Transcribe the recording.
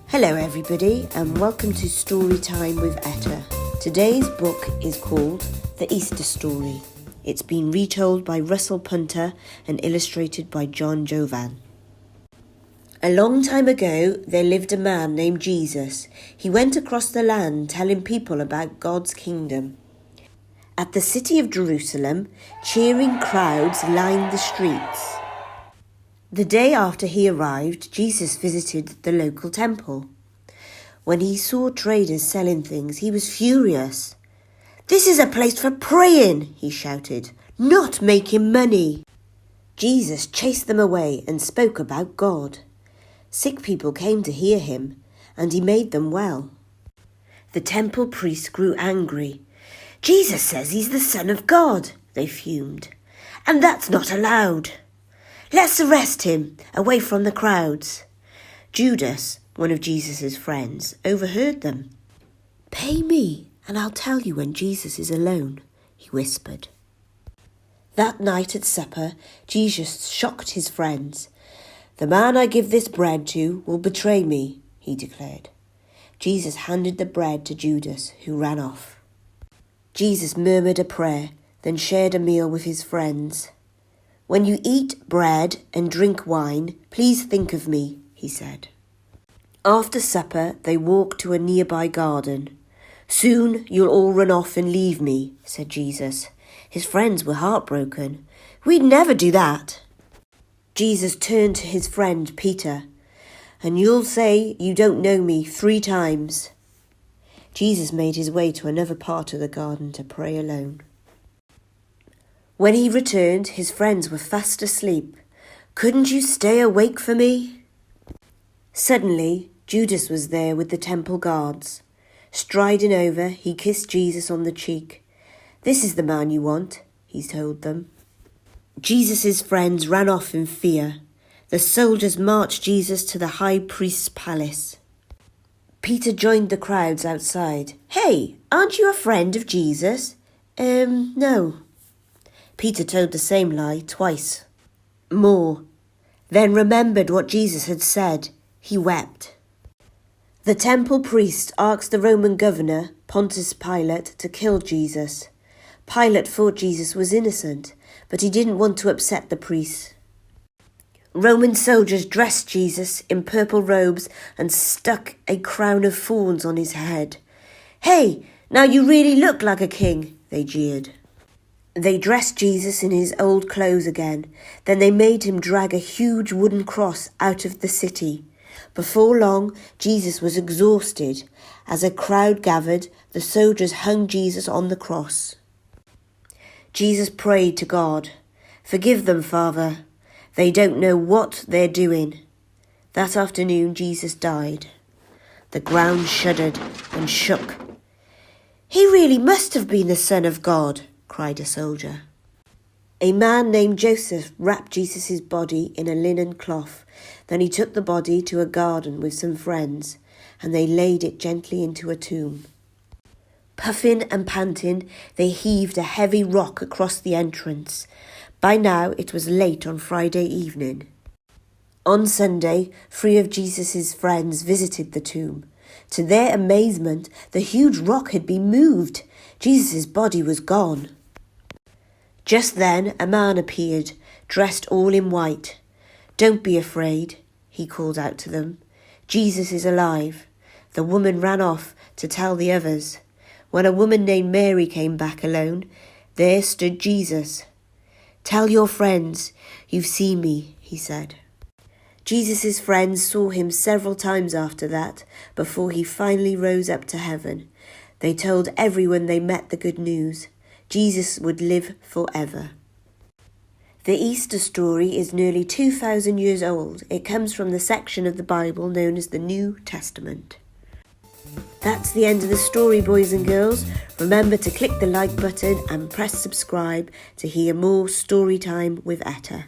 Hello everybody and welcome to Story Time with Etta. Today's book is called The Easter Story. It's been retold by Russell Punter and illustrated by John Jovan. A long time ago there lived a man named Jesus. He went across the land telling people about God's kingdom. At the city of Jerusalem, cheering crowds lined the streets. The day after he arrived, Jesus visited the local temple. When he saw traders selling things, he was furious. "This is a place for praying," he shouted, "not making money." Jesus chased them away and spoke about God. Sick people came to hear him, and he made them well. The temple priests grew angry. "Jesus says he's the Son of God," they fumed, "and that's not allowed. Let's arrest him, away from the crowds." Judas, one of Jesus' friends, overheard them. "Pay me, and I'll tell you when Jesus is alone," he whispered. That night at supper, Jesus shocked his friends. "The man I give this bread to will betray me," he declared. Jesus handed the bread to Judas, who ran off. Jesus murmured a prayer, then shared a meal with his friends. "When you eat bread and drink wine, please think of me," he said. After supper, they walked to a nearby garden. "Soon you'll all run off and leave me," said Jesus. His friends were heartbroken. "We'd never do that." Jesus turned to his friend Peter. "And you'll say you don't know me 3 times. Jesus made his way to another part of the garden to pray alone. When he returned, his friends were fast asleep. "Couldn't you stay awake for me?" Suddenly, Judas was there with the temple guards. Striding over, he kissed Jesus on the cheek. "This is the man you want," he told them. Jesus' friends ran off in fear. The soldiers marched Jesus to the high priest's palace. Peter joined the crowds outside. "Hey, aren't you a friend of Jesus?" No." Peter told the same lie twice. More. Then remembered what Jesus had said. He wept. The temple priest asked the Roman governor, Pontius Pilate, to kill Jesus. Pilate thought Jesus was innocent, but he didn't want to upset the priests. Roman soldiers dressed Jesus in purple robes and stuck a crown of thorns on his head. "Hey, now you really look like a king," they jeered. They dressed Jesus in his old clothes again. Then they made him drag a huge wooden cross out of the city. Before long, Jesus was exhausted. As a crowd gathered, the soldiers hung Jesus on the cross. Jesus prayed to God, "Forgive them, Father. They don't know what they're doing." That afternoon, Jesus died. The ground shuddered and shook. "He really must have been the Son of God," cried a soldier. A man named Joseph wrapped Jesus' body in a linen cloth. Then he took the body to a garden with some friends, and they laid it gently into a tomb. Puffing and panting, they heaved a heavy rock across the entrance. By now it was late on Friday evening. On Sunday, 3 of Jesus' friends visited the tomb. To their amazement, the huge rock had been moved. Jesus' body was gone. Just then a man appeared, dressed all in white. "Don't be afraid," he called out to them. "Jesus is alive." The woman ran off to tell the others. When a woman named Mary came back alone, there stood Jesus. "Tell your friends, you've seen me," he said. Jesus' friends saw him several times after that, before he finally rose up to heaven. They told everyone they met the good news. Jesus would live forever. The Easter story is nearly 2,000 years old. It comes from the section of the Bible known as the New Testament. That's the end of the story, boys and girls. Remember to click the like button and press subscribe to hear more Story Time with Etta.